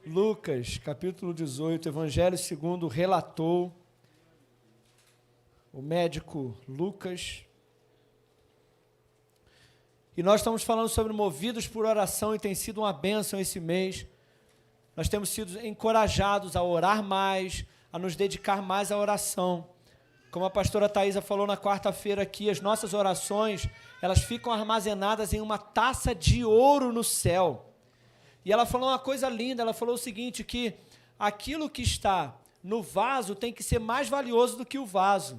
Lucas, capítulo 18, Evangelho segundo relatou o médico Lucas. E nós estamos falando sobre movidos por oração e tem sido uma bênção esse mês. Nós temos sido encorajados a orar mais, a nos dedicar mais à oração. Como a pastora Thaisa falou na quarta-feira aqui, as nossas orações, elas ficam armazenadas em uma taça de ouro no céu. E ela falou uma coisa linda, ela falou o seguinte, que aquilo que está no vaso tem que ser mais valioso do que o vaso.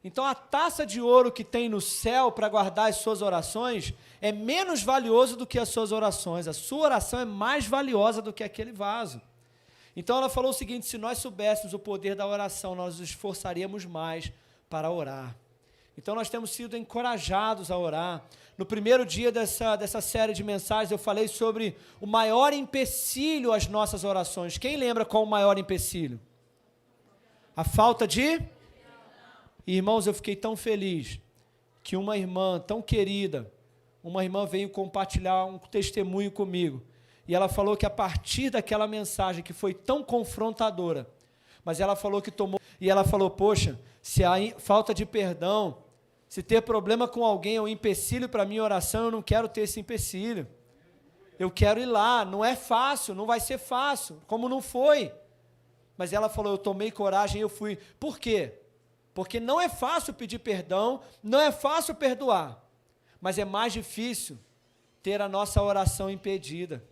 Então, a taça de ouro que tem no céu para guardar as suas orações é menos valioso do que as suas orações. A sua oração é mais valiosa do que aquele vaso. Então, ela falou o seguinte, se nós soubéssemos o poder da oração, nós nos esforçaríamos mais para orar. Então, nós temos sido encorajados a orar. No primeiro dia dessa série de mensagens, eu falei sobre o maior empecilho às nossas orações. Quem lembra qual o maior empecilho? A falta de... Irmãos, eu fiquei tão feliz que uma irmã tão querida, uma irmã veio compartilhar um testemunho comigo. E ela falou que a partir daquela mensagem que foi tão confrontadora, mas ela falou que tomou... E ela falou, poxa, se há falta de perdão, se ter problema com alguém é um empecilho para a minha oração, eu não quero ter esse empecilho. Eu quero ir lá, não é fácil, não vai ser fácil, como não foi. Mas ela falou, eu tomei coragem e eu fui. Por quê? Porque não é fácil pedir perdão, não é fácil perdoar, mas é mais difícil ter a nossa oração impedida.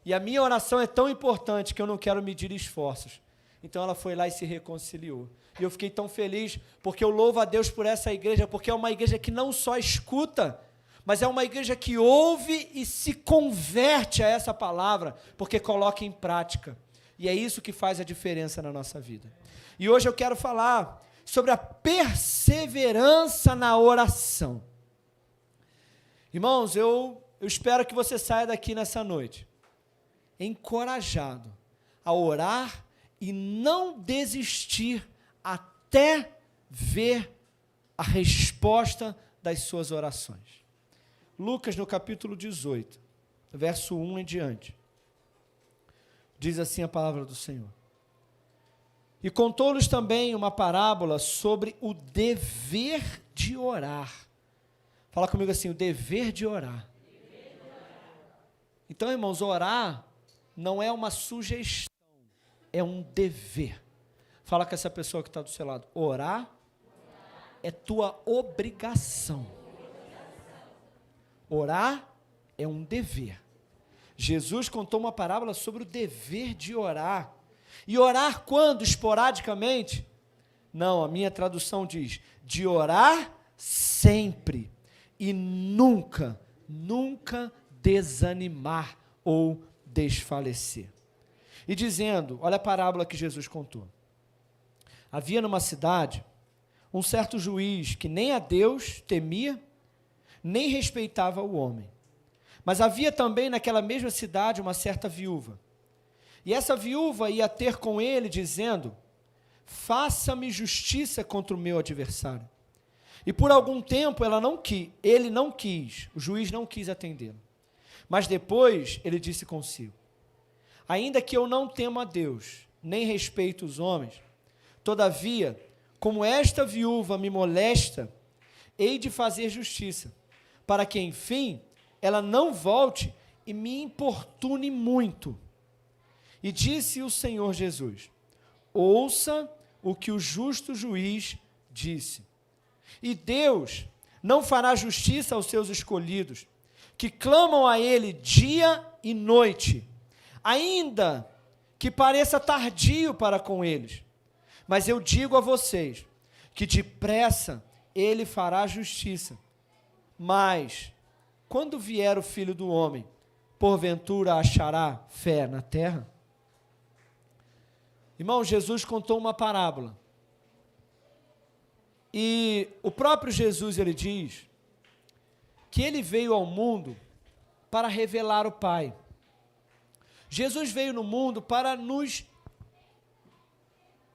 E a minha oração é tão importante que eu não quero medir esforços. Então ela foi lá e se reconciliou. E eu fiquei tão feliz, porque eu louvo a Deus por essa igreja, porque é uma igreja que não só escuta, mas é uma igreja que ouve e se converte a essa palavra, porque coloca em prática. E é isso que faz a diferença na nossa vida. E hoje eu quero falar sobre a perseverança na oração. Irmãos, eu espero que você saia daqui nessa noite encorajado a orar e não desistir até ver a resposta das suas orações. Lucas, no capítulo 18, verso 1 em diante, diz assim a palavra do Senhor. E contou-lhes também uma parábola sobre o dever de orar. Fala comigo assim, o dever de orar. Então, irmãos, orar não é uma sugestão, é um dever. Fala com essa pessoa que está do seu lado. Orar é tua obrigação. Orar é um dever. Jesus contou uma parábola sobre o dever de orar. E orar quando? Esporadicamente? Não, a minha tradução diz, de orar sempre e nunca desanimar ou desfalecer. E dizendo, olha a parábola que Jesus contou. Havia numa cidade um certo juiz que nem a Deus temia, nem respeitava o homem. Mas havia também naquela mesma cidade uma certa viúva. E essa viúva ia ter com ele, dizendo, faça-me justiça contra o meu adversário. E por algum tempo ele não quis, o juiz não quis atendê-lo. Mas depois ele disse consigo, ainda que eu não temo a Deus, nem respeito os homens, todavia, como esta viúva me molesta, hei de fazer justiça, para que, enfim, ela não volte e me importune muito. E disse o Senhor Jesus, ouça o que o justo juiz disse. E Deus não fará justiça aos seus escolhidos, que clamam a Ele dia e noite, ainda que pareça tardio para com eles. Mas eu digo a vocês, que depressa Ele fará justiça. Mas, quando vier o Filho do Homem, porventura achará fé na terra? Irmão, Jesus contou uma parábola. E o próprio Jesus, ele diz que ele veio ao mundo para revelar o Pai. Jesus veio no mundo para nos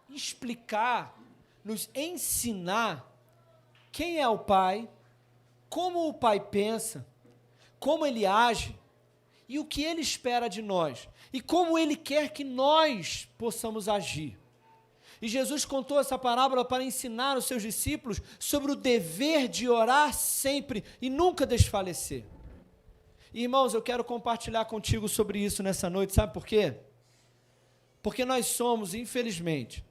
explicar, nos ensinar quem é o Pai, como o Pai pensa, como ele age e o que Ele espera de nós, e como Ele quer que nós possamos agir. E Jesus contou essa parábola para ensinar os seus discípulos sobre o dever de orar sempre e nunca desfalecer. E, irmãos, eu quero compartilhar contigo sobre isso nessa noite, sabe por quê? Porque nós somos, infelizmente,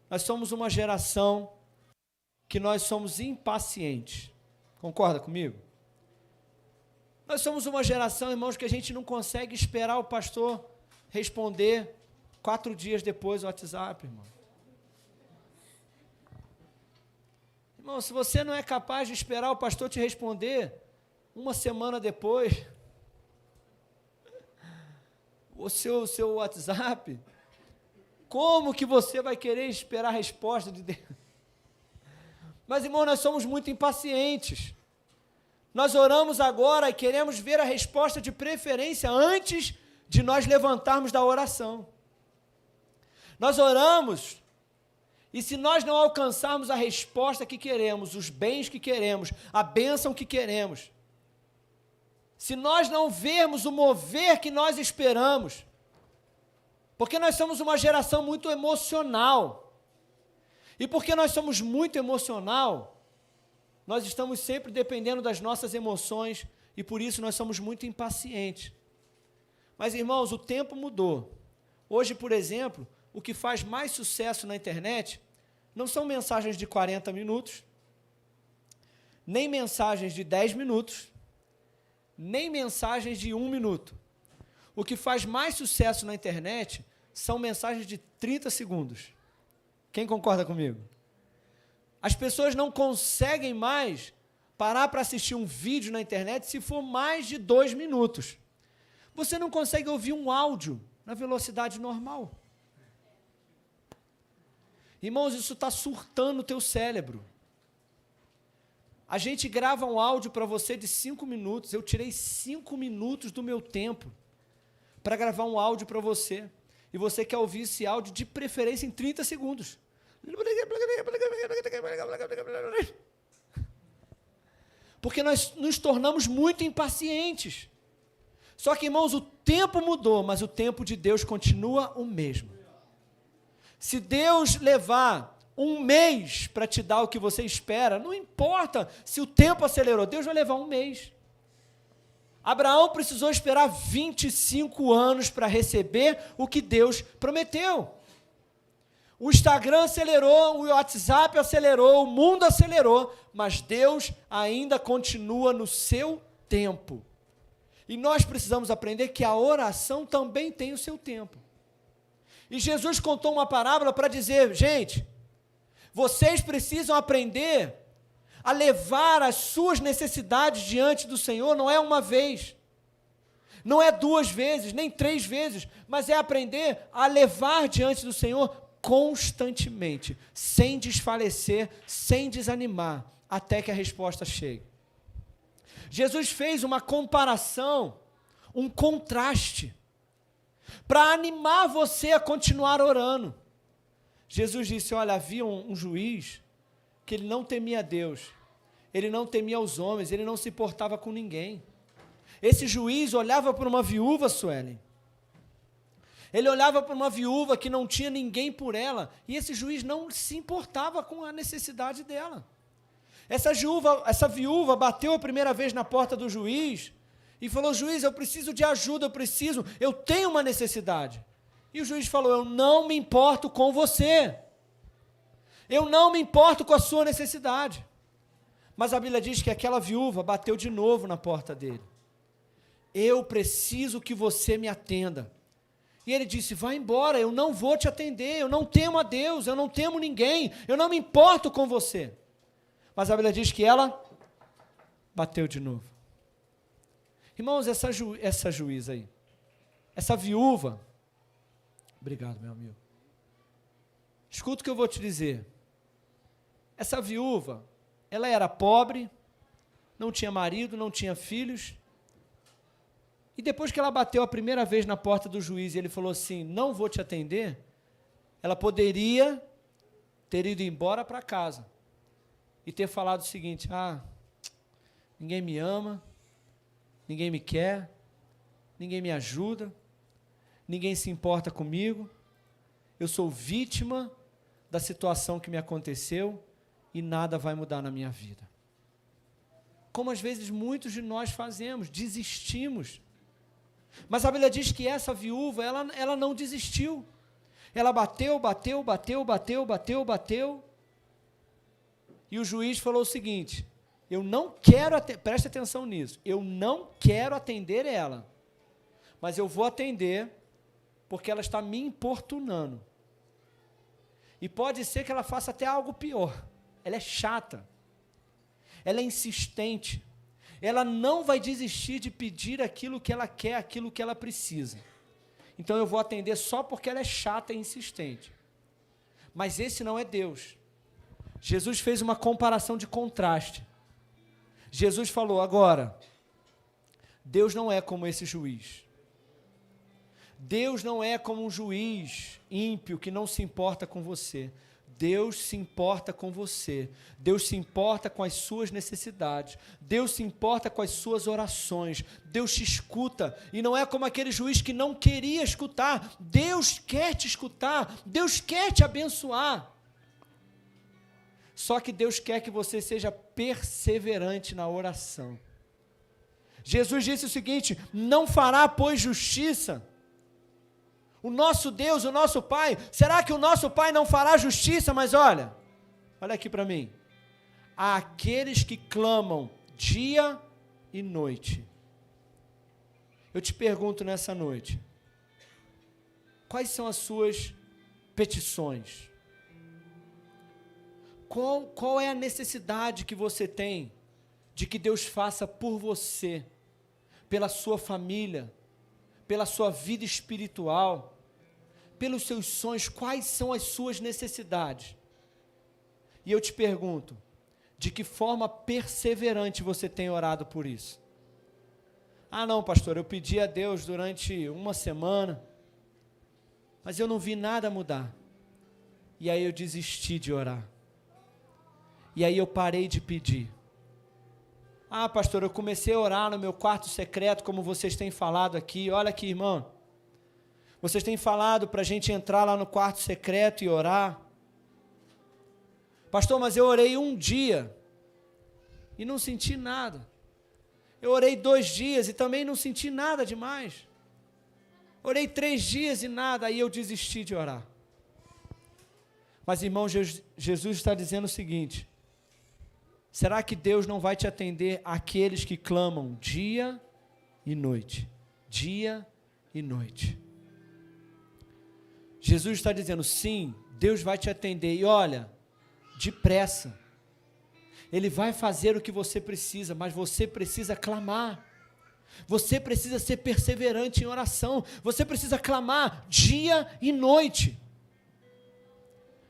nós somos uma geração que nós somos impacientes. Concorda comigo? Nós somos uma geração, irmãos, que a gente não consegue esperar o pastor responder 4 dias depois o WhatsApp, irmão. Irmão, se você não é capaz de esperar o pastor te responder 1 semana depois, o seu WhatsApp, como que você vai querer esperar a resposta de Deus? Mas, irmão, nós somos muito impacientes. Nós oramos agora e queremos ver a resposta de preferência antes de nós levantarmos da oração. Nós oramos, e se nós não alcançarmos a resposta que queremos, os bens que queremos, a bênção que queremos, se nós não vermos o mover que nós esperamos, porque nós somos uma geração muito emocional, e porque nós somos muito emocional, nós estamos sempre dependendo das nossas emoções, e por isso nós somos muito impacientes. Mas, irmãos, o tempo mudou. Hoje, por exemplo, o que faz mais sucesso na internet não são mensagens de 40 minutos, nem mensagens de 10 minutos, nem mensagens de 1 minuto. O que faz mais sucesso na internet são mensagens de 30 segundos. Quem concorda comigo? As pessoas não conseguem mais parar para assistir um vídeo na internet se for mais de 2 minutos. Você não consegue ouvir um áudio na velocidade normal. Irmãos, isso está surtando o teu cérebro. A gente grava um áudio para você de 5 minutos. Eu tirei 5 minutos do meu tempo para gravar um áudio para você. E você quer ouvir esse áudio de preferência em 30 segundos. Porque nós nos tornamos muito impacientes. Só que, irmãos, o tempo mudou, mas o tempo de Deus continua o mesmo. Se Deus levar 1 mês para te dar o que você espera, não importa se o tempo acelerou, Deus vai levar 1 mês. Abraão precisou esperar 25 anos para receber o que Deus prometeu. O Instagram acelerou, o WhatsApp acelerou, o mundo acelerou, mas Deus ainda continua no seu tempo. E nós precisamos aprender que a oração também tem o seu tempo. E Jesus contou uma parábola para dizer, gente, vocês precisam aprender a levar as suas necessidades diante do Senhor, não é uma vez, não é 2 vezes, nem 3 vezes, mas é aprender a levar diante do Senhor constantemente, sem desfalecer, sem desanimar, até que a resposta chegue. Jesus fez uma comparação, um contraste, para animar você a continuar orando. Jesus disse, olha, havia um juiz que ele não temia Deus, ele não temia os homens, ele não se importava com ninguém. Esse juiz olhava para uma viúva, Suelen, ele olhava para uma viúva que não tinha ninguém por ela, e esse juiz não se importava com a necessidade dela. Essa viúva bateu a primeira vez na porta do juiz, e falou, juiz, eu preciso de ajuda, eu tenho uma necessidade. E o juiz falou, eu não me importo com você, eu não me importo com a sua necessidade. Mas a Bíblia diz que aquela viúva bateu de novo na porta dele. Eu preciso que você me atenda. E ele disse, vai embora, eu não vou te atender, eu não temo a Deus, eu não temo ninguém, eu não me importo com você. Mas a Bíblia diz que ela bateu de novo. Irmãos, essa juíza aí, essa viúva, obrigado, meu amigo. Escuta o que eu vou te dizer. Essa viúva, ela era pobre, não tinha marido, não tinha filhos. E depois que ela bateu a primeira vez na porta do juiz e ele falou assim, não vou te atender, ela poderia ter ido embora para casa e ter falado o seguinte, ninguém me ama, ninguém me quer, ninguém me ajuda, ninguém se importa comigo, eu sou vítima da situação que me aconteceu e nada vai mudar na minha vida. Como às vezes muitos de nós fazemos, desistimos. Mas a Bíblia diz que essa viúva, ela não desistiu. Ela bateu. E o juiz falou o seguinte: eu não quero, preste atenção nisso, eu não quero atender ela, mas eu vou atender porque ela está me importunando. E pode ser que ela faça até algo pior. Ela é chata, ela é insistente, ela não vai desistir de pedir aquilo que ela quer, aquilo que ela precisa. Então eu vou atender só porque ela é chata e insistente. Mas esse não é Deus. Jesus fez uma comparação de contraste. Jesus falou: agora, Deus não é como esse juiz. Deus não é como um juiz ímpio que não se importa com você. Deus se importa com você. Deus se importa com as suas necessidades. Deus se importa com as suas orações. Deus te escuta. E não é como aquele juiz que não queria escutar. Deus quer te escutar. Deus quer te abençoar. Só que Deus quer que você seja perseverante na oração. Jesus disse o seguinte: não fará, pois, justiça o nosso Deus, o nosso Pai? Será que o nosso Pai não fará justiça? Mas olha aqui para mim: àqueles que clamam dia e noite. Eu te pergunto nessa noite, quais são as suas petições? Qual é a necessidade que você tem de que Deus faça por você, pela sua família, pela sua vida espiritual, pelos seus sonhos? Quais são as suas necessidades? E eu te pergunto, de que forma perseverante você tem orado por isso? Ah, não, pastor, eu pedi a Deus durante uma semana, mas eu não vi nada mudar. E aí eu desisti de orar. E aí eu parei de pedir. Ah, pastor, eu comecei a orar no meu quarto secreto, como vocês têm falado aqui. Olha aqui, irmão. Vocês têm falado para a gente entrar lá no quarto secreto e orar. Pastor, mas eu orei um dia e não senti nada. Eu orei 2 dias e também não senti nada demais. Orei 3 dias e nada, aí eu desisti de orar. Mas, irmão, Jesus está dizendo o seguinte: será que Deus não vai te atender àqueles que clamam dia e noite? Dia e noite. Jesus está dizendo: sim, Deus vai te atender. E olha, depressa. Ele vai fazer o que você precisa, mas você precisa clamar. Você precisa ser perseverante em oração. Você precisa clamar dia e noite.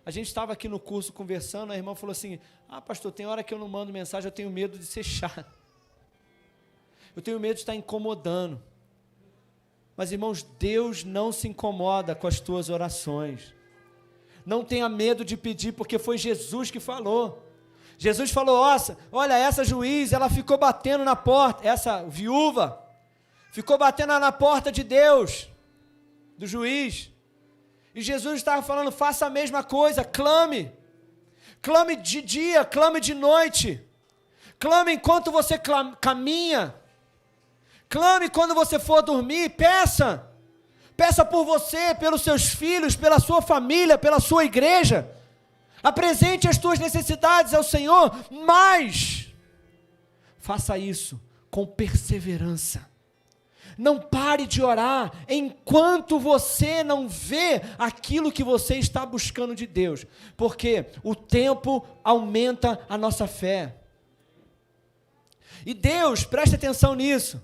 A gente estava aqui no curso conversando, a irmã falou assim: ah, pastor, tem hora que eu não mando mensagem, eu tenho medo de ser chato. Eu tenho medo de estar incomodando. Mas, irmãos, Deus não se incomoda com as tuas orações. Não tenha medo de pedir, porque foi Jesus que falou. Jesus falou: olha, essa juiz, ela ficou batendo na porta, essa viúva, ficou batendo na porta de Deus, do juiz. E Jesus estava falando: faça a mesma coisa, clame. Clame de dia, clame de noite. Clame enquanto você caminha. Clame quando você for dormir, peça. Peça por você, pelos seus filhos, pela sua família, pela sua igreja. Apresente as tuas necessidades ao Senhor, mas faça isso com perseverança. Não pare de orar enquanto você não vê aquilo que você está buscando de Deus, porque o tempo aumenta a nossa fé. E Deus, preste atenção nisso,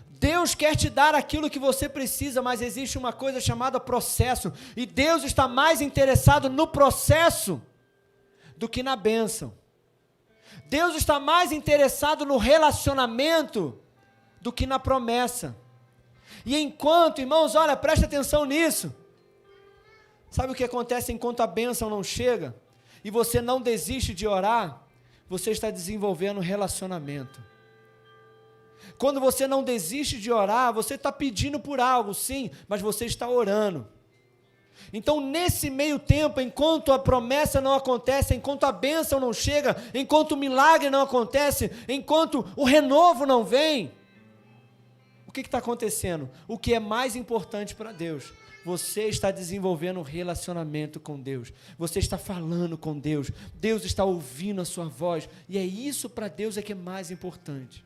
Deus quer te dar aquilo que você precisa, mas existe uma coisa chamada processo, e Deus está mais interessado no processo do que na bênção. Deus está mais interessado no relacionamento do que na promessa. E enquanto, irmãos, olha, preste atenção nisso. Sabe o que acontece enquanto a bênção não chega? E você não desiste de orar, você está desenvolvendo relacionamento. Quando você não desiste de orar, você está pedindo por algo, sim, mas você está orando. Então, nesse meio tempo, enquanto a promessa não acontece, enquanto a bênção não chega, enquanto o milagre não acontece, enquanto o renovo não vem, o que está acontecendo? O que é mais importante para Deus? Você está desenvolvendo um relacionamento com Deus. Você está falando com Deus. Deus está ouvindo a sua voz. E é isso para Deus é que é mais importante.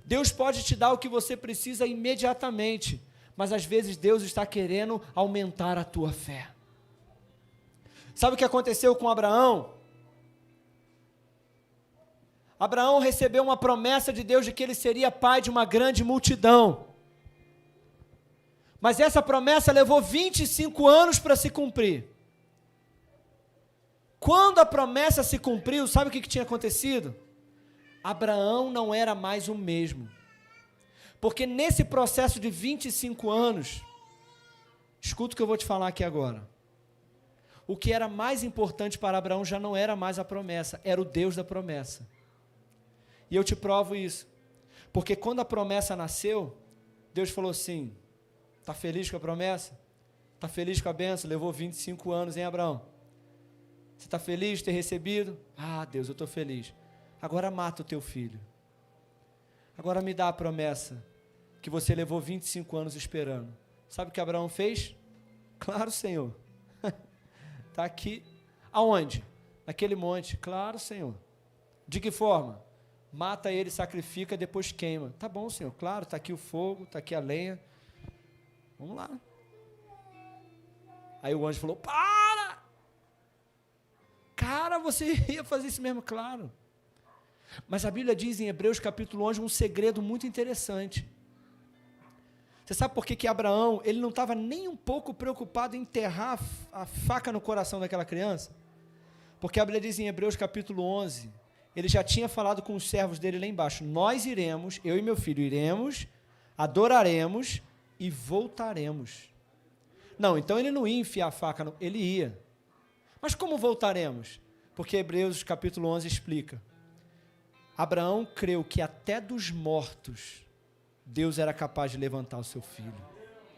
Deus pode te dar o que você precisa imediatamente, mas às vezes Deus está querendo aumentar a tua fé. Sabe o que aconteceu com Abraão? Abraão recebeu uma promessa de Deus de que ele seria pai de uma grande multidão. Mas essa promessa levou 25 anos para se cumprir. Quando a promessa se cumpriu, sabe o que tinha acontecido? Abraão não era mais o mesmo. Porque nesse processo de 25 anos, escuta o que eu vou te falar aqui agora. O que era mais importante para Abraão já não era mais a promessa, era o Deus da promessa. E eu te provo isso. Porque quando a promessa nasceu, Deus falou assim: está feliz com a promessa? Está feliz com a bênção? Levou 25 anos, hein, Abraão? Você está feliz de ter recebido? Ah, Deus, eu estou feliz. Agora mata o teu filho. Agora me dá a promessa que você levou 25 anos esperando. Sabe o que Abraão fez? Claro, Senhor. Está aqui. Aonde? Naquele monte. Claro, Senhor. De que forma? Mata ele, sacrifica, depois queima. Tá bom, Senhor. Claro, está aqui o fogo, está aqui a lenha. Vamos lá. Aí o anjo falou: para! Cara, você ia fazer isso mesmo? Claro. Mas a Bíblia diz em Hebreus capítulo 11 um segredo muito interessante. Você sabe por que Abraão, ele não estava nem um pouco preocupado em enterrar a faca no coração daquela criança? Porque a Bíblia diz em Hebreus capítulo 11, ele já tinha falado com os servos dele lá embaixo: nós iremos, eu e meu filho iremos, adoraremos e voltaremos. Não, então ele não ia enfiar a faca, não, ele ia. Mas como voltaremos? Porque Hebreus capítulo 11 explica. Abraão creu que até dos mortos Deus era capaz de levantar o seu filho.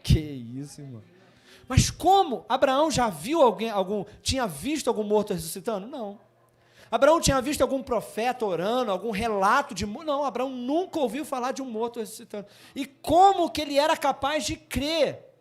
Que isso, irmão. Mas como? Abraão já viu tinha visto algum morto ressuscitando? Não. Abraão tinha visto algum profeta orando, algum relato de... Não, Abraão nunca ouviu falar de um morto ressuscitando. E como que ele era capaz de crer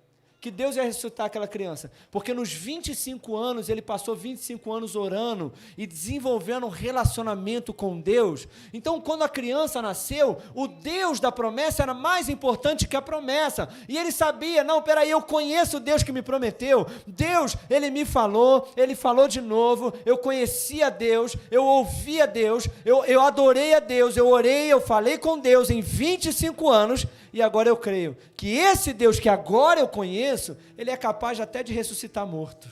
que Deus ia ressuscitar aquela criança? Porque nos 25 anos, ele passou 25 anos orando e desenvolvendo um relacionamento com Deus. Então, quando a criança nasceu, o Deus da promessa era mais importante que a promessa. E ele sabia: não, peraí, eu conheço o Deus que me prometeu. Deus, ele me falou, ele falou de novo, eu conhecia Deus, eu ouvia Deus, eu adorei a Deus, eu orei, eu falei com Deus em 25 anos, e agora eu creio que esse Deus que agora eu conheço, ele é capaz até de ressuscitar morto.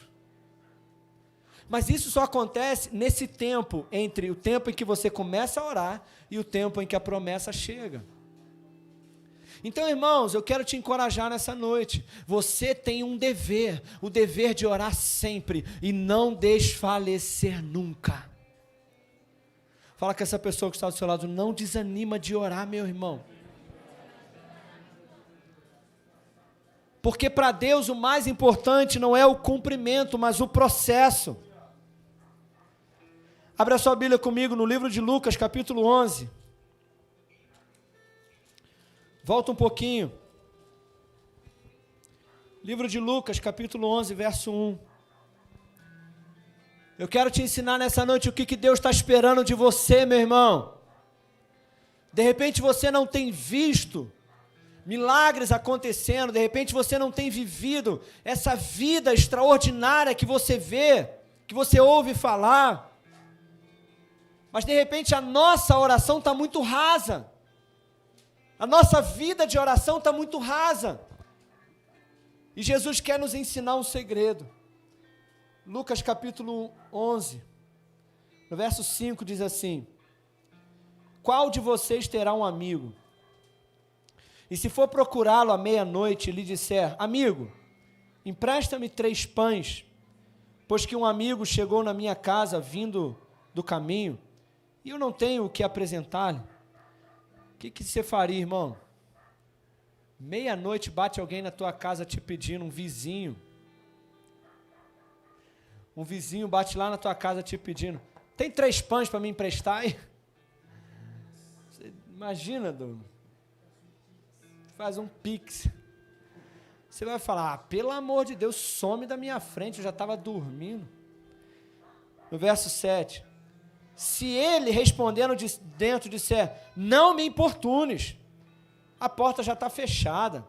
Mas isso só acontece nesse tempo, entre o tempo em que você começa a orar e o tempo em que a promessa chega. Então, irmãos, eu quero te encorajar nessa noite. Você tem um dever, o dever de orar sempre e não desfalecer nunca. Fala com essa pessoa que está do seu lado: não desanima de orar, meu irmão. Porque para Deus o mais importante não é o cumprimento, mas o processo. Abra sua Bíblia comigo no livro de Lucas, capítulo 11. Volta um pouquinho. Livro de Lucas, capítulo 11, verso 1. Eu quero te ensinar nessa noite o que Deus está esperando de você, meu irmão. De repente você não tem visto milagres acontecendo, de repente você não tem vivido essa vida extraordinária que você vê, que você ouve falar, mas de repente a nossa oração está muito rasa, a nossa vida de oração está muito rasa, e Jesus quer nos ensinar um segredo. Lucas capítulo 11, no verso 5 diz assim: qual de vocês terá um amigo, e se for procurá-lo à meia-noite e lhe disser: amigo, empresta-me 3 pães, pois que um amigo chegou na minha casa vindo do caminho, e eu não tenho o que apresentar-lhe. que você faria, irmão? Meia-noite bate alguém na tua casa te pedindo, um vizinho. Um vizinho bate lá na tua casa te pedindo, tem 3 pães para me emprestar aí? Você imagina, Douglas. Faz um pix. Você vai falar, pelo amor de Deus, some da minha frente, eu já estava dormindo. No verso 7, se ele respondendo de dentro disser, não me importunes, a porta já está fechada,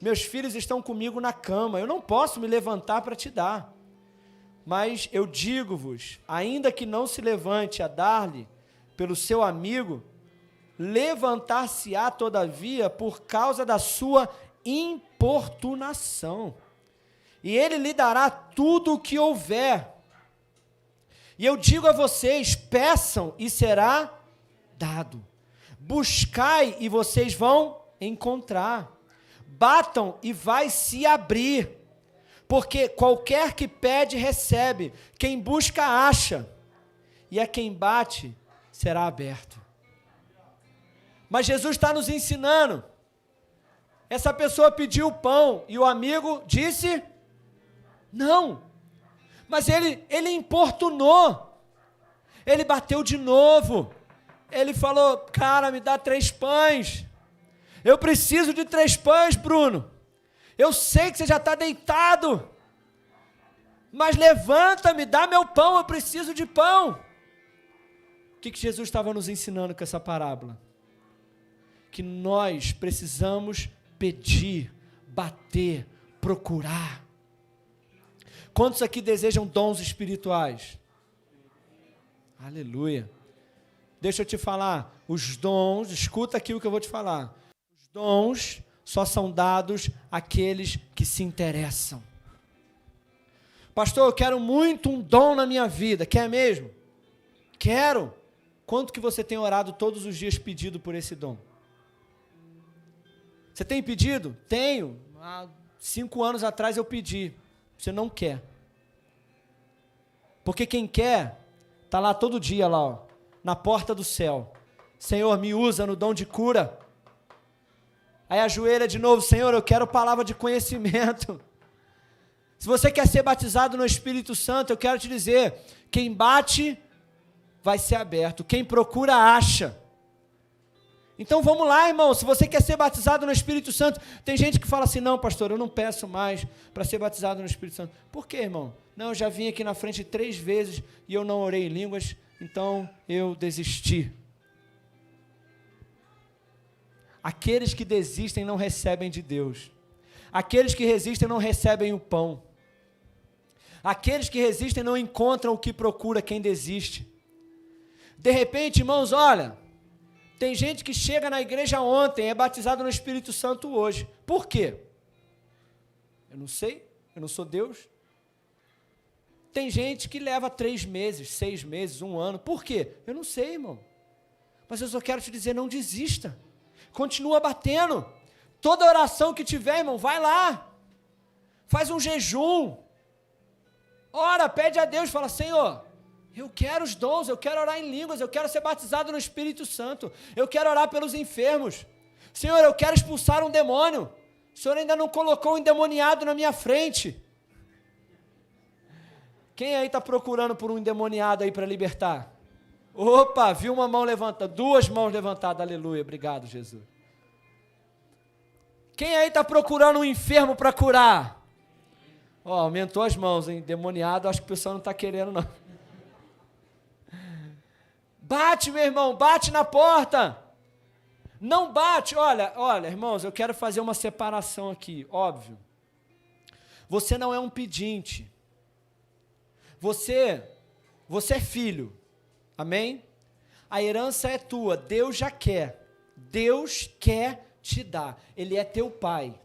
meus filhos estão comigo na cama, eu não posso me levantar para te dar. Mas eu digo-vos, ainda que não se levante a dar-lhe pelo seu amigo, levantar-se-á todavia por causa da sua importunação, e ele lhe dará tudo o que houver. E eu digo a vocês, peçam e será dado, buscai e vocês vão encontrar, batam e vai se abrir, porque qualquer que pede recebe, quem busca acha, e a quem bate será aberto. Mas Jesus está nos ensinando. Essa pessoa pediu pão e o amigo disse não. Mas ele importunou. Ele bateu de novo. Ele falou, cara, me dá 3 pães. Eu preciso de 3 pães, Bruno. Eu sei que você já está deitado. Mas levanta, me dá meu pão, eu preciso de pão. O que Jesus estava nos ensinando com essa parábola? Que nós precisamos pedir, bater, procurar. Quantos aqui desejam dons espirituais? Aleluia. Deixa eu te falar, os dons, escuta aqui o que eu vou te falar. Os dons só são dados àqueles que se interessam. Pastor, eu quero muito um dom na minha vida. Quer mesmo? Quero. Quanto que você tem orado todos os dias pedido por esse dom? Você tem pedido? Tenho. Há 5 anos atrás eu pedi. Você não quer. Porque quem quer, está lá todo dia, lá, ó, na porta do céu. Senhor, me usa no dom de cura. Aí ajoelha de novo, Senhor, eu quero palavra de conhecimento. Se você quer ser batizado no Espírito Santo, eu quero te dizer, quem bate, vai ser aberto. Quem procura, acha. Então vamos lá, irmão, se você quer ser batizado no Espírito Santo, tem gente que fala assim, não, pastor, eu não peço mais para ser batizado no Espírito Santo. Por quê, irmão? Não, eu já vim aqui na frente 3 vezes e eu não orei em línguas, então eu desisti. Aqueles que desistem não recebem de Deus. Aqueles que resistem não recebem o pão. Aqueles que resistem não encontram o que procura quem desiste. De repente, irmãos, olha, tem gente que chega na igreja ontem, é batizado no Espírito Santo hoje. Por quê? Eu não sei, eu não sou Deus. Tem gente que leva 3 meses, 6 meses, 1 ano. Por quê? Eu não sei, irmão. Mas eu só quero te dizer, não desista. Continua batendo. Toda oração que tiver, irmão, vai lá. Faz um jejum. Ora, pede a Deus, fala, Senhor, eu quero os dons, eu quero orar em línguas, eu quero ser batizado no Espírito Santo, eu quero orar pelos enfermos. Senhor, eu quero expulsar um demônio. O Senhor ainda não colocou um endemoniado na minha frente. Quem aí está procurando por um endemoniado aí para libertar? Opa, viu uma mão levantada, 2 mãos levantadas, aleluia, obrigado, Jesus. Quem aí está procurando um enfermo para curar? Ó, aumentou as mãos, hein? Endemoniado, acho que o pessoal não está querendo, não. Bate, meu irmão, bate na porta. Não bate, olha, irmãos, eu quero fazer uma separação aqui, óbvio. Você não é um pedinte. Você é filho, amém? A herança é tua, Deus já quer. Deus quer te dar, Ele é teu pai.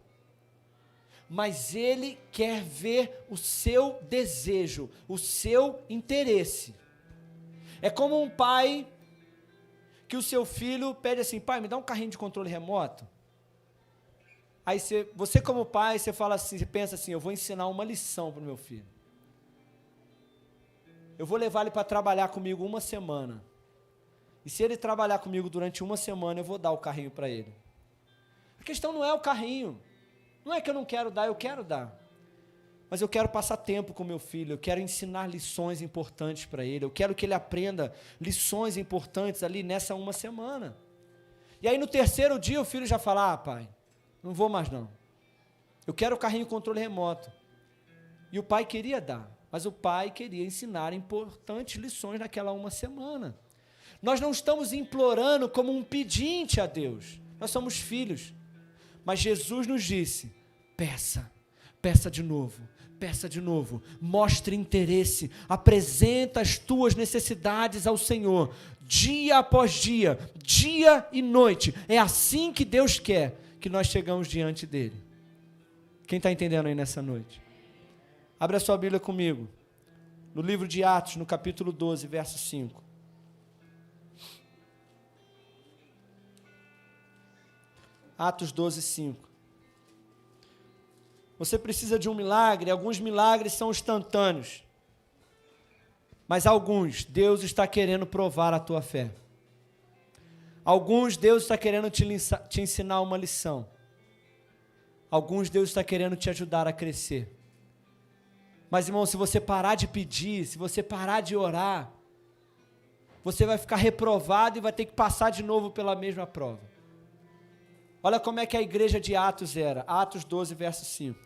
Mas Ele quer ver o seu desejo, o seu interesse. É como um pai que o seu filho pede assim, pai, me dá um carrinho de controle remoto. Aí você como pai, você fala assim, você pensa assim, eu vou ensinar uma lição para o meu filho. Eu vou levar ele para trabalhar comigo 1 semana. E se ele trabalhar comigo durante uma semana, eu vou dar o carrinho para ele. A questão não é o carrinho. Não é que eu não quero dar, eu quero dar. Mas eu quero passar tempo com meu filho, eu quero ensinar lições importantes para ele, eu quero que ele aprenda lições importantes ali nessa uma semana. E aí no terceiro dia o filho já fala, pai, não vou mais não. Eu quero o carrinho controle remoto. E o pai queria dar, mas o pai queria ensinar importantes lições naquela uma semana. Nós não estamos implorando como um pedinte a Deus, nós somos filhos. Mas Jesus nos disse, peça de novo, mostre interesse, apresenta as tuas necessidades ao Senhor, dia após dia, dia e noite. É assim que Deus quer que nós chegamos diante dele. Quem está entendendo aí nessa noite? Abre a sua Bíblia comigo, no livro de Atos, no capítulo 12, verso 5. Atos 12, 5. Você precisa de um milagre, alguns milagres são instantâneos, mas alguns, Deus está querendo provar a tua fé. Alguns, Deus está querendo te ensinar uma lição. Alguns, Deus está querendo te ajudar a crescer. Mas, irmão, se você parar de pedir, se você parar de orar, você vai ficar reprovado e vai ter que passar de novo pela mesma prova. Olha como é que a igreja de Atos era. Atos 12, verso 5.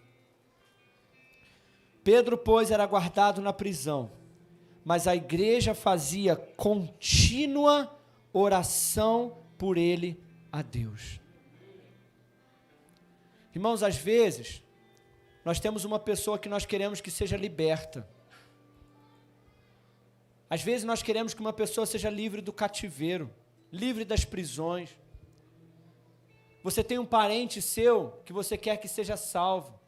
Pedro, pois, era guardado na prisão, mas a igreja fazia contínua oração por ele a Deus. Irmãos, às vezes, nós temos uma pessoa que nós queremos que seja liberta. Às vezes nós queremos que uma pessoa seja livre do cativeiro, livre das prisões. Você tem um parente seu que você quer que seja salvo,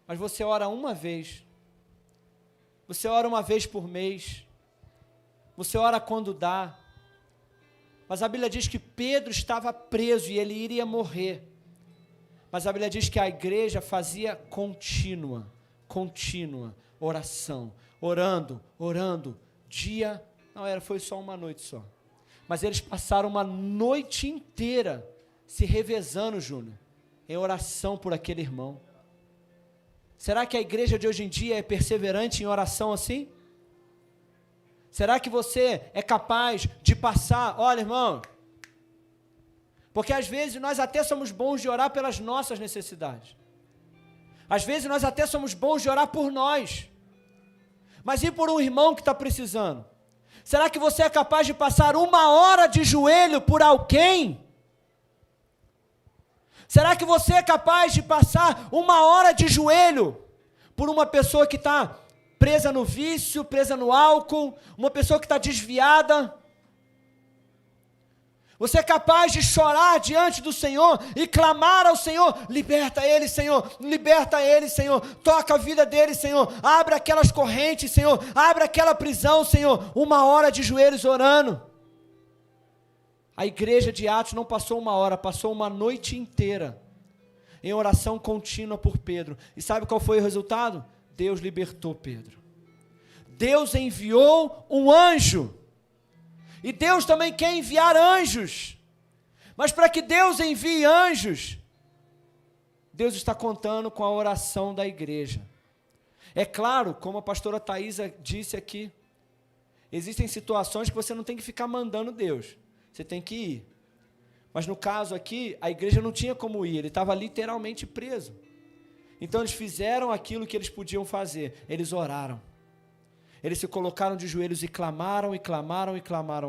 mas você ora uma vez, você ora uma vez por mês, você ora quando dá, mas a Bíblia diz que Pedro estava preso e ele iria morrer, mas a Bíblia diz que a igreja fazia contínua oração, orando, foi só uma noite só, mas eles passaram uma noite inteira se revezando, Júnior, em oração por aquele irmão. Será que a igreja de hoje em dia é perseverante em oração assim? Será que você é capaz de passar, olha, irmão, porque às vezes nós até somos bons de orar pelas nossas necessidades, às vezes nós até somos bons de orar por nós, mas e por um irmão que está precisando? Será que você é capaz de passar uma hora de joelho por alguém? Será que você é capaz de passar uma hora de joelho por uma pessoa que está presa no vício, presa no álcool, uma pessoa que está desviada? Você é capaz de chorar diante do Senhor e clamar ao Senhor, liberta ele, Senhor, toca a vida dele, Senhor, abre aquelas correntes, Senhor, abre aquela prisão, Senhor, uma hora de joelhos orando. A igreja de Atos não passou uma hora, passou uma noite inteira em oração contínua por Pedro. E sabe qual foi o resultado? Deus libertou Pedro. Deus enviou um anjo. E Deus também quer enviar anjos. Mas para que Deus envie anjos, Deus está contando com a oração da igreja. É claro, como a pastora Thaisa disse aqui, existem situações que você não tem que ficar mandando Deus. Você tem que ir. Mas no caso aqui, a igreja não tinha como ir, ele estava literalmente preso. Então eles fizeram aquilo que eles podiam fazer, eles oraram. Eles se colocaram de joelhos e clamaram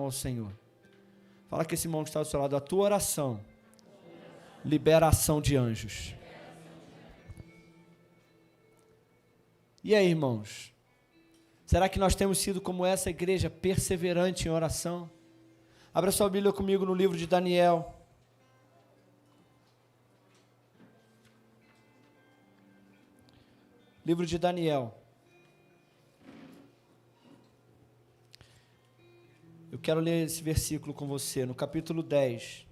ao Senhor. Fala que esse irmão que está do seu lado, a tua oração libera a ação de anjos. E aí, irmãos? Será que nós temos sido como essa igreja, perseverante em oração? Abra sua Bíblia comigo no livro de Daniel. Livro de Daniel. Eu quero ler esse versículo com você, no capítulo 10.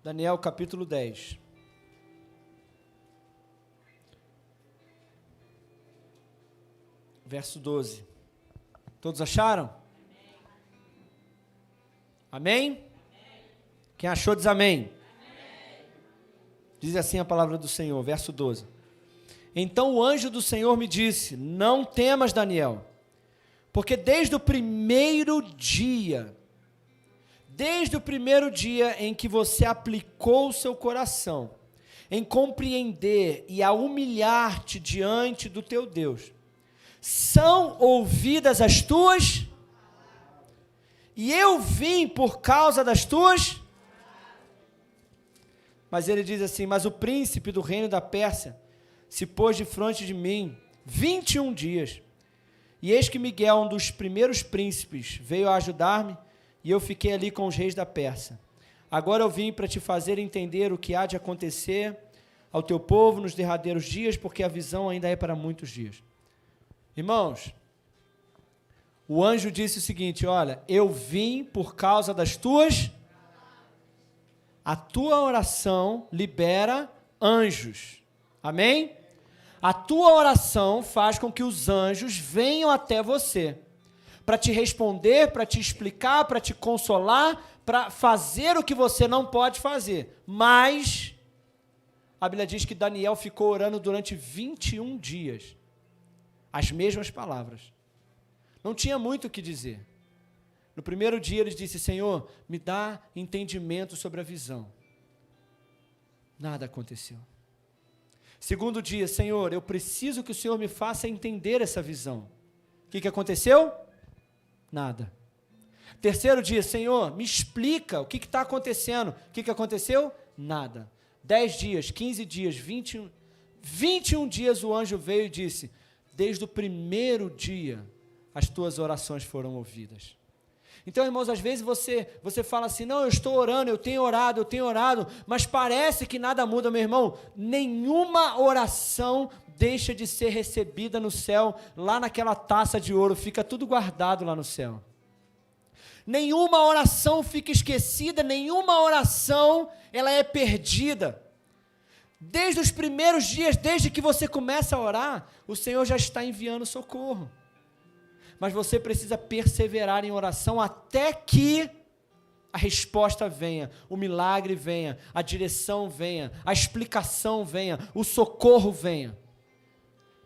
Daniel capítulo 10. Verso 12. Todos acharam? Amém? Quem achou diz amém. Diz assim a palavra do Senhor, verso 12. Então o anjo do Senhor me disse: não temas, Daniel, porque desde o primeiro dia em que você aplicou o seu coração em compreender e a humilhar-te diante do teu Deus, são ouvidas as tuas, e eu vim por causa das tuas. Mas ele diz assim: mas o príncipe do reino da Pérsia se pôs defronte de mim 21 dias. E eis que Miguel, um dos primeiros príncipes, veio a ajudar-me, e eu fiquei ali com os reis da Pérsia. Agora eu vim para te fazer entender o que há de acontecer ao teu povo nos derradeiros dias, porque a visão ainda é para muitos dias. Irmãos, o anjo disse o seguinte: olha, eu vim por causa das tuas. A tua oração libera anjos. Amém? A tua oração faz com que os anjos venham até você para te responder, para te explicar, para te consolar, para fazer o que você não pode fazer. Mas a Bíblia diz que Daniel ficou orando durante 21 dias. As mesmas palavras. Não tinha muito o que dizer. No primeiro dia ele disse: Senhor, me dá entendimento sobre a visão. Nada aconteceu. Segundo dia: Senhor, eu preciso que o Senhor me faça entender essa visão. O que aconteceu? Nada. Terceiro dia: Senhor, me explica o que está acontecendo. O que aconteceu? Nada. 10 dias, 15 dias, 21 dias o anjo veio e disse: desde o primeiro dia as tuas orações foram ouvidas. Então, irmãos, às vezes você fala assim: não, eu estou orando, eu tenho orado, mas parece que nada muda, meu irmão. Nenhuma oração deixa de ser recebida no céu, lá naquela taça de ouro, fica tudo guardado lá no céu. Nenhuma oração fica esquecida, nenhuma oração ela é perdida. Desde os primeiros dias, desde que você começa a orar, o Senhor já está enviando socorro. Mas você precisa perseverar em oração até que a resposta venha, o milagre venha, a direção venha, a explicação venha, o socorro venha.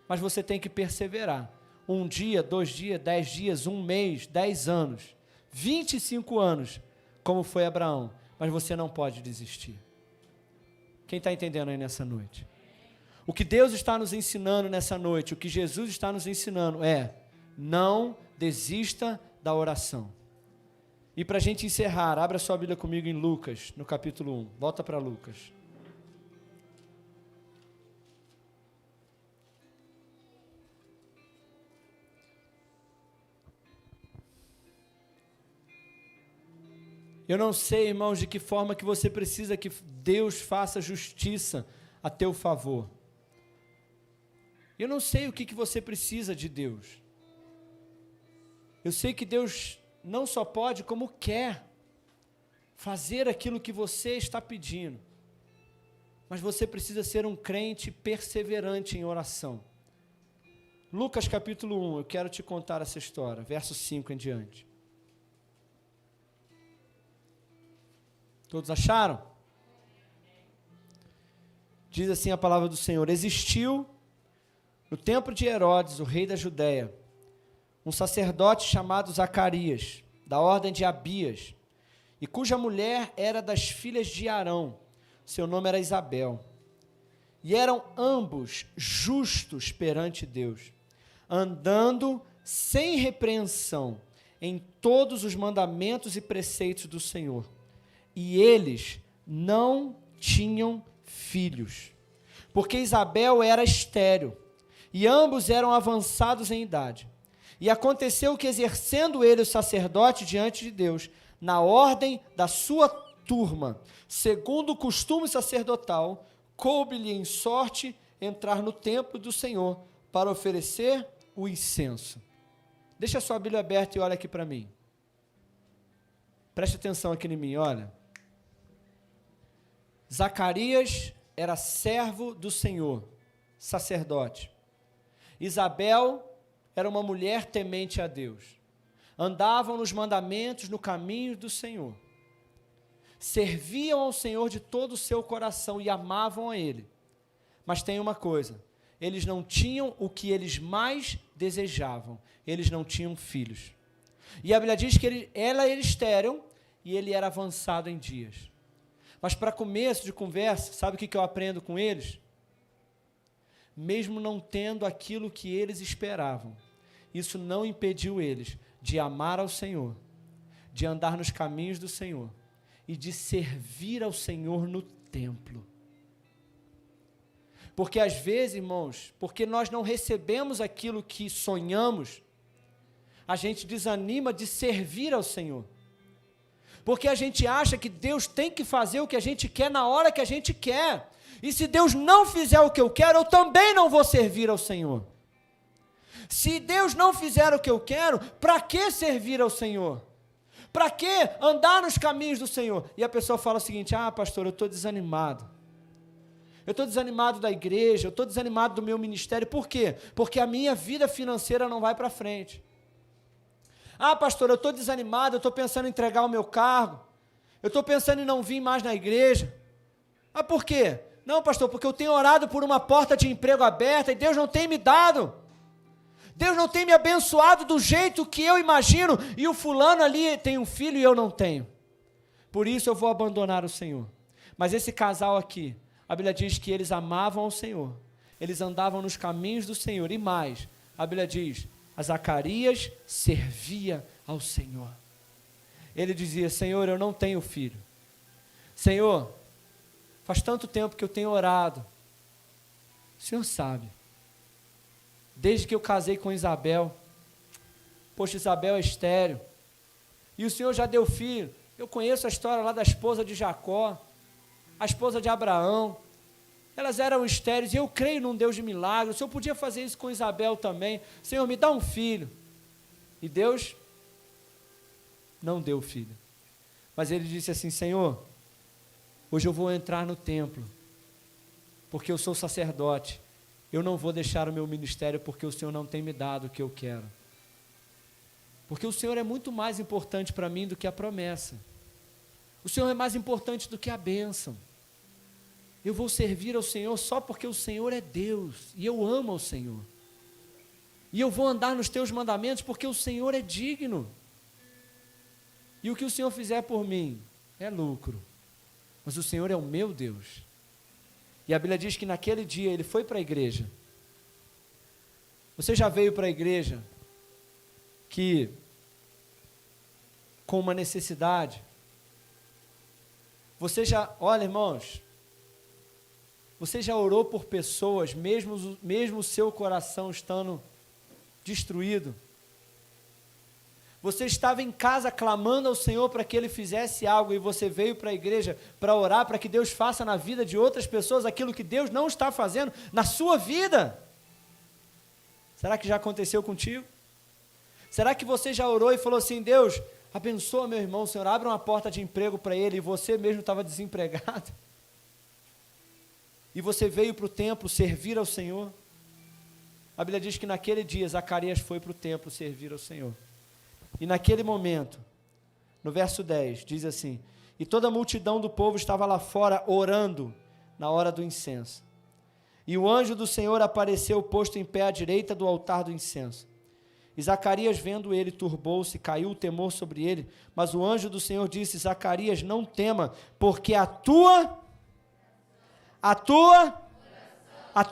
Mas você tem que perseverar. 1 dia, 2 dias, 10 dias, 1 mês, 10 anos, 25 anos, como foi Abraão. Mas você não pode desistir. Quem está entendendo aí nessa noite? O que Deus está nos ensinando nessa noite, o que Jesus está nos ensinando é: não desista da oração. E para a gente encerrar, abra sua Bíblia comigo em Lucas, no capítulo 1. Volta para Lucas. Eu não sei, irmãos, de que forma que você precisa que Deus faça justiça a teu favor. Eu não sei o que você precisa de Deus. Eu sei que Deus não só pode, como quer fazer aquilo que você está pedindo. Mas você precisa ser um crente perseverante em oração. Lucas capítulo 1, eu quero te contar essa história, verso 5 em diante. Todos acharam? Diz assim a palavra do Senhor: existiu no tempo de Herodes, o rei da Judéia, um sacerdote chamado Zacarias, da ordem de Abias, e cuja mulher era das filhas de Arão, seu nome era Isabel. E eram ambos justos perante Deus, andando sem repreensão em todos os mandamentos e preceitos do Senhor. E eles não tinham filhos, porque Isabel era estéril, e ambos eram avançados em idade. E aconteceu que, exercendo ele o sacerdote diante de Deus, na ordem da sua turma, segundo o costume sacerdotal, coube-lhe em sorte entrar no templo do Senhor para oferecer o incenso. Deixa a sua Bíblia aberta e olha aqui para mim. Preste atenção aqui em mim, olha. Zacarias era servo do Senhor, sacerdote. Isabel era uma mulher temente a Deus. Andavam nos mandamentos, no caminho do Senhor. Serviam ao Senhor de todo o seu coração e amavam a Ele. Mas tem uma coisa, eles não tinham o que eles mais desejavam, eles não tinham filhos. E a Bíblia diz que ela era estéril e ele era avançado em dias. Mas para começo de conversa, sabe o que eu aprendo com eles? Mesmo não tendo aquilo que eles esperavam, isso não impediu eles de amar ao Senhor, de andar nos caminhos do Senhor e de servir ao Senhor no templo. Porque às vezes, irmãos, porque nós não recebemos aquilo que sonhamos, a gente desanima de servir ao Senhor. Porque a gente acha que Deus tem que fazer o que a gente quer na hora que a gente quer. E se Deus não fizer o que eu quero, eu também não vou servir ao Senhor. Se Deus não fizer o que eu quero, para que servir ao Senhor? Para que andar nos caminhos do Senhor? E a pessoa fala o seguinte: ah, pastor, eu estou desanimado. Eu estou desanimado da igreja, eu estou desanimado do meu ministério. Por quê? Porque a minha vida financeira não vai para frente. Ah, pastor, eu estou desanimado, eu estou pensando em entregar o meu cargo. Eu estou pensando em não vir mais na igreja. Ah, por quê? Não, pastor, porque eu tenho orado por uma porta de emprego aberta e Deus não tem me dado. Deus não tem me abençoado do jeito que eu imagino. E o fulano ali tem um filho e eu não tenho. Por isso eu vou abandonar o Senhor. Mas esse casal aqui, a Bíblia diz que eles amavam ao Senhor. Eles andavam nos caminhos do Senhor. E mais, a Bíblia diz, a Zacarias servia ao Senhor. Ele dizia: Senhor, eu não tenho filho. Senhor, faz tanto tempo que eu tenho orado. O Senhor sabe. Desde que eu casei com Isabel. Poxa, Isabel é estéril. E o Senhor já deu filho. Eu conheço a história lá da esposa de Jacó, a esposa de Abraão. Elas eram estéreis e eu creio num Deus de milagres. O Senhor podia fazer isso com Isabel também. Senhor, me dá um filho. E Deus não deu filho. Mas ele disse assim: Senhor, hoje eu vou entrar no templo, porque eu sou sacerdote. Eu não vou deixar o meu ministério porque o Senhor não tem me dado o que eu quero. Porque o Senhor é muito mais importante para mim do que a promessa. O Senhor é mais importante do que a bênção. Eu vou servir ao Senhor só porque o Senhor é Deus, e eu amo ao Senhor. E eu vou andar nos teus mandamentos porque o Senhor é digno. E o que o Senhor fizer por mim é lucro. Mas o Senhor é o meu Deus. E a Bíblia diz que naquele dia ele foi para a igreja. Você já veio para a igreja que com uma necessidade? Você já, olha, irmãos, você já orou por pessoas, mesmo o seu coração estando destruído? Você estava em casa clamando ao Senhor para que Ele fizesse algo e você veio para a igreja para orar para que Deus faça na vida de outras pessoas aquilo que Deus não está fazendo na sua vida? Será que já aconteceu contigo? Será que você já orou e falou assim: Deus, abençoa meu irmão, Senhor, abre uma porta de emprego para ele, e você mesmo estava desempregado? E você veio para o templo servir ao Senhor? A Bíblia diz que naquele dia Zacarias foi para o templo servir ao Senhor. E naquele momento, no verso 10, diz assim: e toda a multidão do povo estava lá fora orando na hora do incenso. E o anjo do Senhor apareceu posto em pé à direita do altar do incenso. E Zacarias, vendo ele, turbou-se, caiu o temor sobre ele. Mas o anjo do Senhor disse: Zacarias, não tema, porque a tua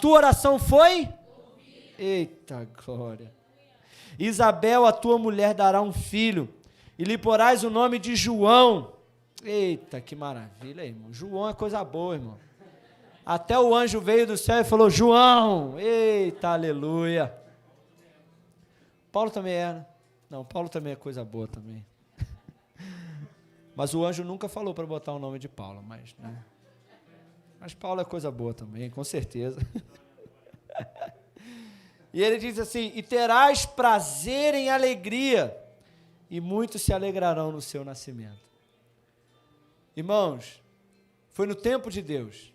oração foi? Eita glória! Isabel, a tua mulher, dará um filho, e lhe porás o nome de João. Eita, que maravilha, irmão. João é coisa boa, irmão. Até o anjo veio do céu e falou: João. Eita, aleluia. Paulo também era. Não, Paulo também é coisa boa também. Mas o anjo nunca falou para botar o nome de Paulo, mas, né? Mas Paulo é coisa boa também, com certeza. E ele diz assim: e terás prazer em alegria, e muitos se alegrarão no seu nascimento. Irmãos, Foi no tempo de Deus.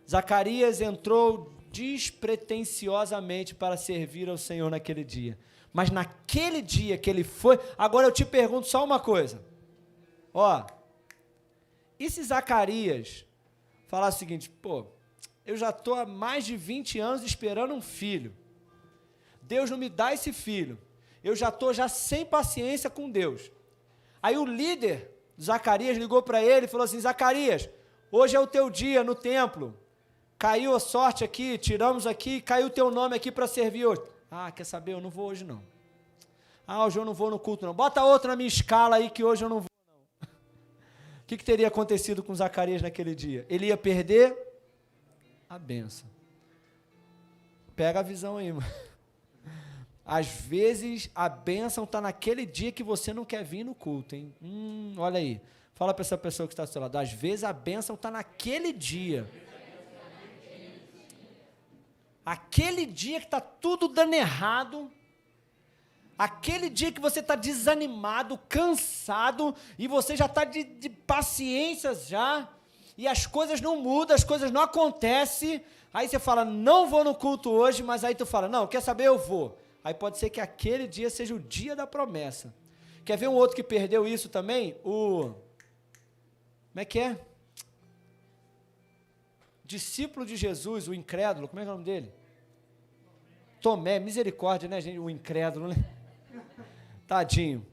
Zacarias entrou despretensiosamente para servir ao Senhor naquele dia. Mas naquele dia que ele foi... Agora eu te pergunto só uma coisa. Ó, e se Zacarias falar o seguinte, pô, eu já estou há mais de 20 anos esperando um filho. Deus não me dá esse filho. Eu já estou sem paciência com Deus. Aí o líder, Zacarias, ligou para ele e falou assim, Zacarias, hoje é o teu dia no templo. Caiu a sorte aqui, tiramos aqui, caiu o teu nome aqui para servir hoje. Ah, quer saber, eu não vou hoje não. Ah, hoje eu não vou no culto não. Bota outro na minha escala aí que hoje eu não vou não. O que teria acontecido com Zacarias naquele dia? Ele ia perder a bênção. Pega a visão aí, mano. Às vezes a bênção está naquele dia que você não quer vir no culto, hein? Olha aí. Fala para essa pessoa que está do seu lado. Às vezes a bênção está naquele dia. Aquele dia que está tudo dando errado, aquele dia que você está desanimado, cansado, e você já está de paciência já, e as coisas não mudam, as coisas não acontecem, aí você fala, não vou no culto hoje, mas aí tu fala, não, quer saber, eu vou. Aí pode ser que aquele dia seja o dia da promessa. Quer ver um outro que perdeu isso também? Como é que é? Discípulo de Jesus, o incrédulo, como é que é o nome dele? Tomé, misericórdia, né, gente? O incrédulo, né? Tadinho.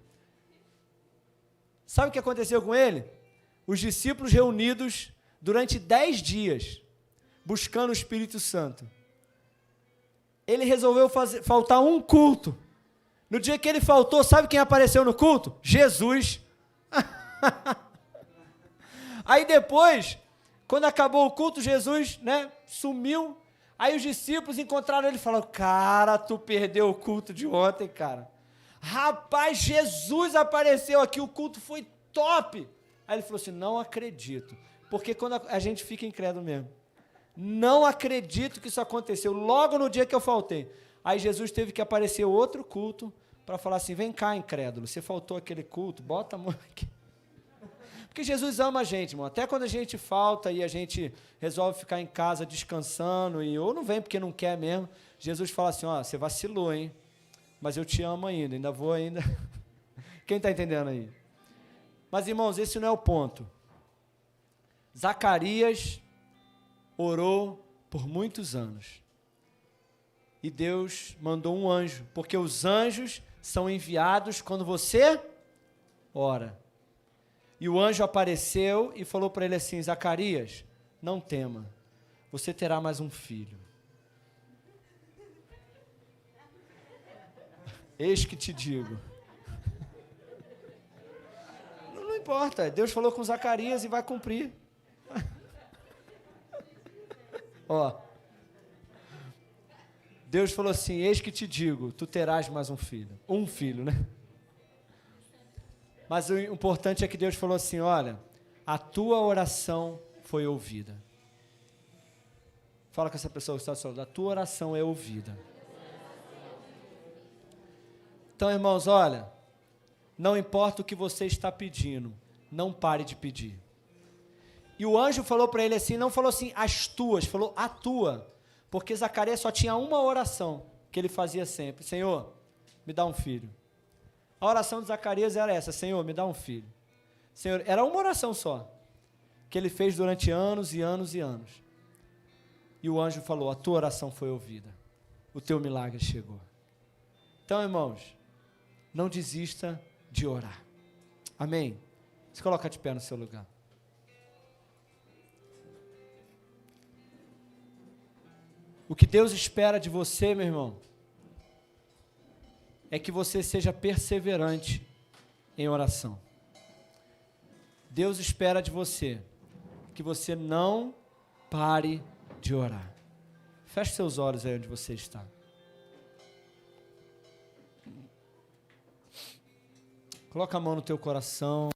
Sabe o que aconteceu com ele? Os discípulos reunidos durante 10 dias, buscando o Espírito Santo. Ele resolveu faltar um culto. No dia que ele faltou, sabe quem apareceu no culto? Jesus. Aí depois, quando acabou o culto, Jesus, né, sumiu. Aí os discípulos encontraram ele e falaram, cara, tu perdeu o culto de ontem, cara. Rapaz, Jesus apareceu aqui, o culto foi top. Aí ele falou assim, não acredito. Porque quando a gente fica incrédulo mesmo. Não acredito que isso aconteceu, logo no dia que eu faltei. Aí Jesus teve que aparecer outro culto para falar assim, vem cá, incrédulo, você faltou aquele culto, bota a mão aqui. Porque Jesus ama a gente, irmão. Até quando a gente falta e a gente resolve ficar em casa descansando, ou não vem porque não quer mesmo, Jesus fala assim, ó, você vacilou, hein? Mas eu te amo ainda vou ainda. Quem está entendendo aí? Mas, irmãos, esse não é o ponto. Zacarias orou por muitos anos. E Deus mandou um anjo, porque os anjos são enviados quando você ora. E o anjo apareceu e falou para ele assim, Zacarias, não tema, você terá mais um filho. Eis que te digo. Não importa, Deus falou com Zacarias e vai cumprir. Ó, Deus falou assim, eis que te digo, tu terás mais um filho. Um filho, né? Mas o importante é que Deus falou assim, olha, a tua oração foi ouvida. Fala com essa pessoa que está falando, a tua oração é ouvida. Então, irmãos, olha, não importa o que você está pedindo, não pare de pedir. E o anjo falou para ele assim, não falou assim, as tuas, falou a tua, porque Zacarias só tinha uma oração que ele fazia sempre, Senhor, me dá um filho. A oração de Zacarias era essa, Senhor, me dá um filho. Senhor, era uma oração só, que ele fez durante anos e anos e anos. E o anjo falou, a tua oração foi ouvida, o teu milagre chegou. Então, irmãos, não desista de orar. Amém? Se coloca de pé no seu lugar. O que Deus espera de você, meu irmão, é que você seja perseverante em oração. Deus espera de você que você não pare de orar. Feche seus olhos aí onde você está. Coloca a mão no teu coração.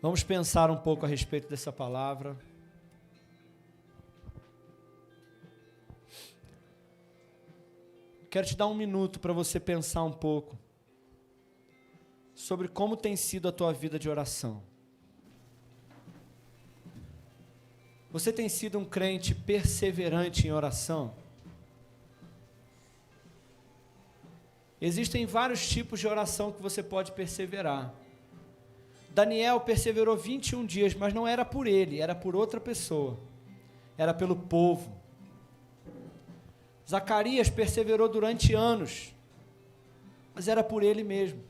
Vamos pensar um pouco a respeito dessa palavra. Quero te dar um minuto para você pensar um pouco sobre como tem sido a tua vida de oração. Você tem sido um crente perseverante em oração? Existem vários tipos de oração que você pode perseverar. Daniel perseverou 21 dias, mas não era por ele, era por outra pessoa. Era pelo povo. Zacarias perseverou durante anos, mas era por ele mesmo.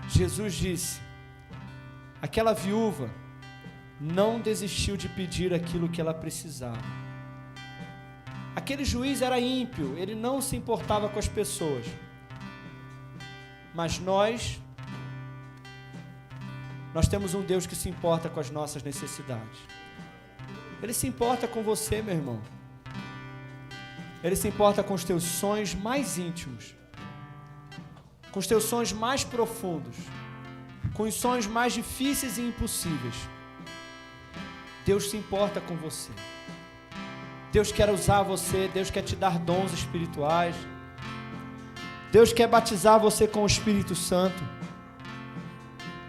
Jesus disse: aquela viúva não desistiu de pedir aquilo que ela precisava. Aquele juiz era ímpio, ele não se importava com as pessoas. Mas nós temos um Deus que se importa com as nossas necessidades. Ele se importa com você, meu irmão. Ele se importa com os teus sonhos mais íntimos, com os teus sonhos mais profundos, com os sonhos mais difíceis e impossíveis. Deus se importa com você. Deus quer usar você, Deus quer te dar dons espirituais. Deus quer batizar você com o Espírito Santo.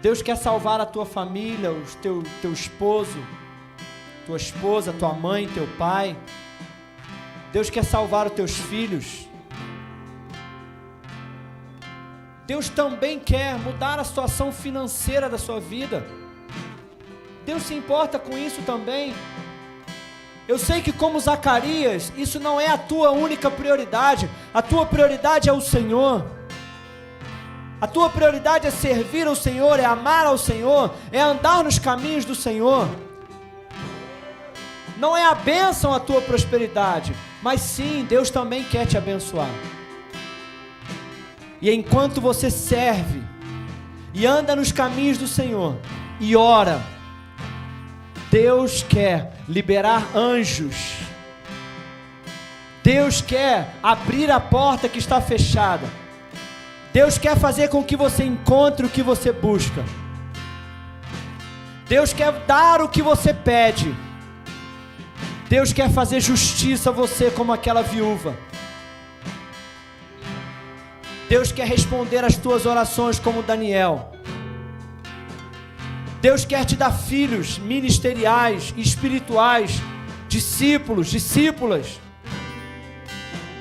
Deus quer salvar a tua família, o teu esposo, tua esposa, tua mãe, teu pai. Deus quer salvar os teus filhos. Deus também quer mudar a situação financeira da sua vida. Deus se importa com isso também. Eu sei que, como Zacarias, isso não é a tua única prioridade. A tua prioridade é o Senhor. A tua prioridade é servir ao Senhor, é amar ao Senhor, é andar nos caminhos do Senhor. Não é a bênção a tua prosperidade, mas sim, Deus também quer te abençoar. E enquanto você serve e anda nos caminhos do Senhor e ora, Deus quer liberar anjos. Deus quer abrir a porta que está fechada. Deus quer fazer com que você encontre o que você busca. Deus quer dar o que você pede. Deus quer fazer justiça a você como aquela viúva. Deus quer responder às tuas orações como Daniel. Deus quer te dar filhos ministeriais, espirituais, discípulos, discípulas.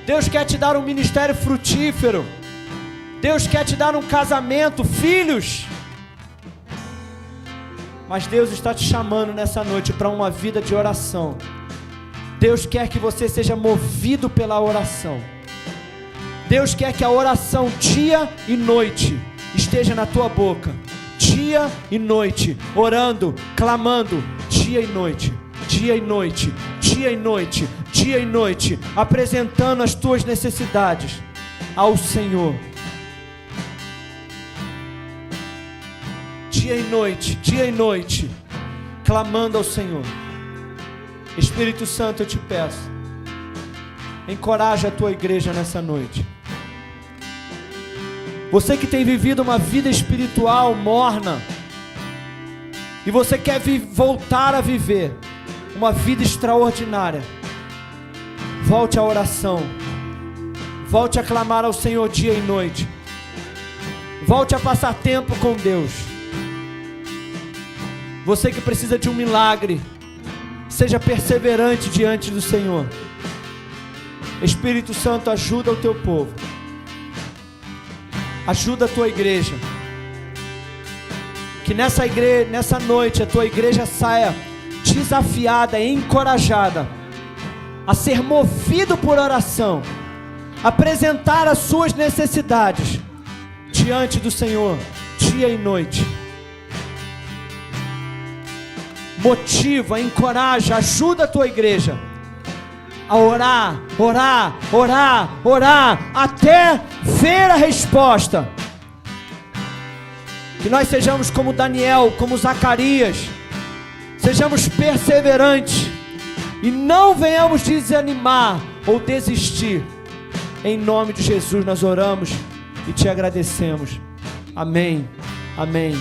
Deus quer te dar um ministério frutífero. Deus quer te dar um casamento, filhos. Mas Deus está te chamando nessa noite para uma vida de oração. Deus quer que você seja movido pela oração. Deus quer que a oração dia e noite esteja na tua boca. Dia e noite, orando, clamando, dia e noite, dia e noite, dia e noite, dia e noite, apresentando as tuas necessidades ao Senhor. Dia e noite, clamando ao Senhor. Espírito Santo, eu te peço, encoraja a tua igreja nessa noite. Você que tem vivido uma vida espiritual morna, e você quer voltar a viver uma vida extraordinária, volte à oração, volte a clamar ao Senhor dia e noite, volte a passar tempo com Deus. Você que precisa de um milagre, seja perseverante diante do Senhor. Espírito Santo, ajuda o teu povo. Ajuda a tua igreja. Que nessa noite a tua igreja saia desafiada e encorajada a ser movido por oração, apresentar as suas necessidades diante do Senhor, dia e noite. Motiva, encoraja, ajuda a tua igreja a orar, orar, orar, orar, até ver a resposta. Que nós sejamos como Daniel, como Zacarias, sejamos perseverantes e não venhamos desanimar ou desistir. Em nome de Jesus nós oramos e te agradecemos. Amém, amém.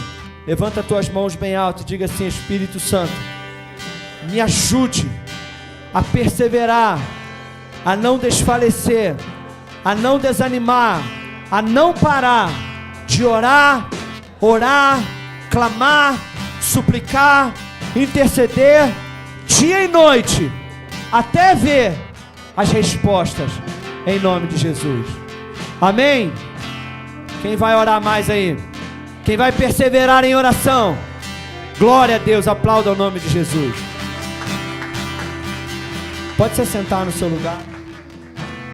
Levanta as tuas mãos bem alto e diga assim: Espírito Santo, me ajude a perseverar, a não desfalecer, a não desanimar, a não parar de orar, orar, clamar, suplicar, interceder, dia e noite, até ver as respostas, em nome de Jesus. Amém? Quem vai orar mais aí? Quem vai perseverar em oração? Glória a Deus, aplauda o nome de Jesus. Pode se sentar no seu lugar.